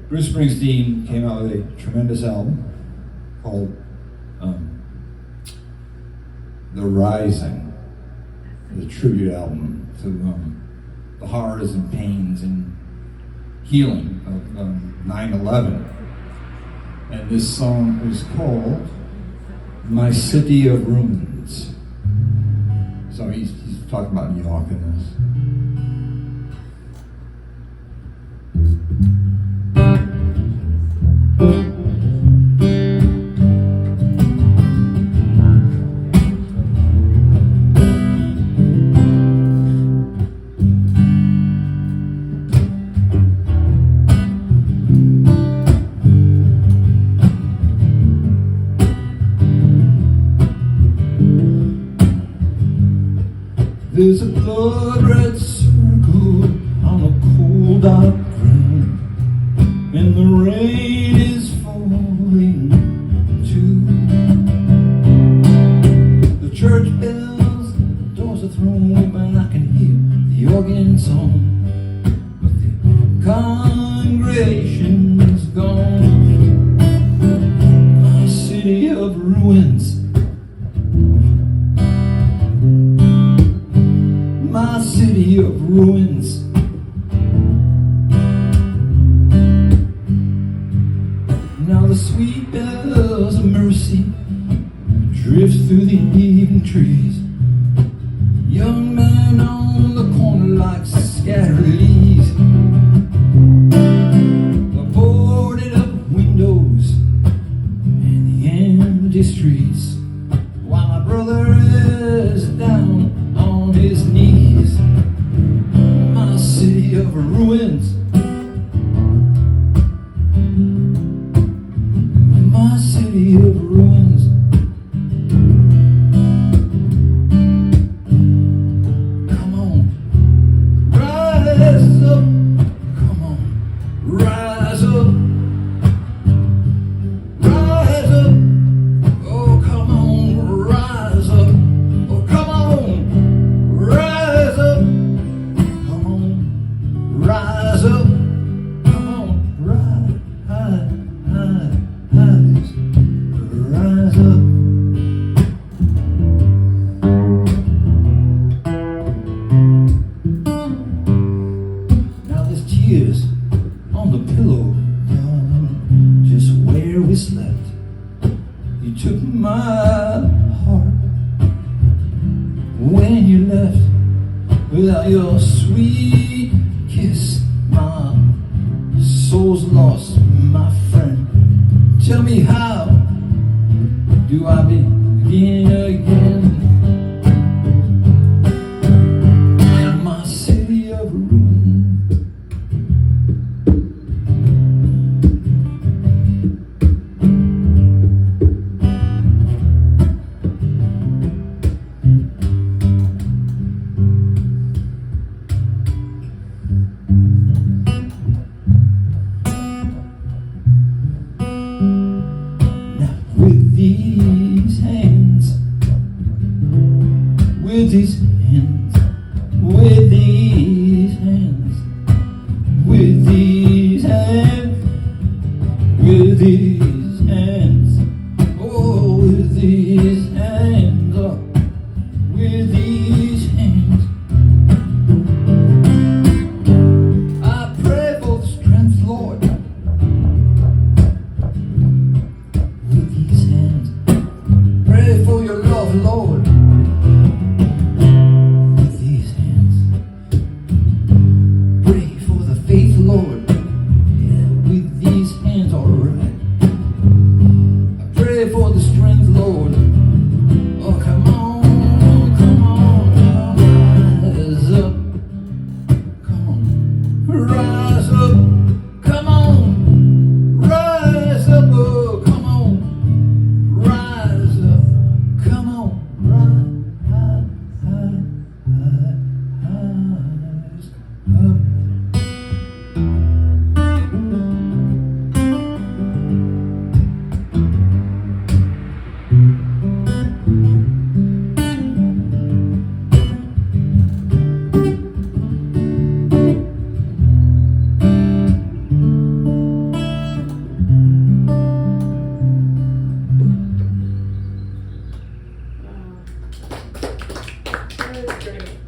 Bruce Springsteen came out with a tremendous album called The Rising, the tribute album to the horrors and pains and healing of 9/11. And this song is called My City of Ruins. So he's talking about New York in this. There's a blood-red circle on a cold dark ground, and the rain is falling too. The church bells, the doors are thrown open, I can hear the organ song, but the congregation's gone. My city of ruins, my city of ruins. Now the sweet bells of mercy drift through the evening trees. Young men on the corner like scattered leaves. The boarded up windows and the empty streets, while my brother is down on his knees. My city of ruins, my city of ruins. Come on, rise up. Come on, rise up. Rise up. Oh, come on, rise up. Oh, come on. Rise up, come on, rise up, come on, rise up. Now there's tears on the pillow, darling, just where we slept. You took my heart when you left, without your sweet kiss. My soul's lost, my friend. Tell me, how do I begin again? My city of ruins, with these hands You're gonna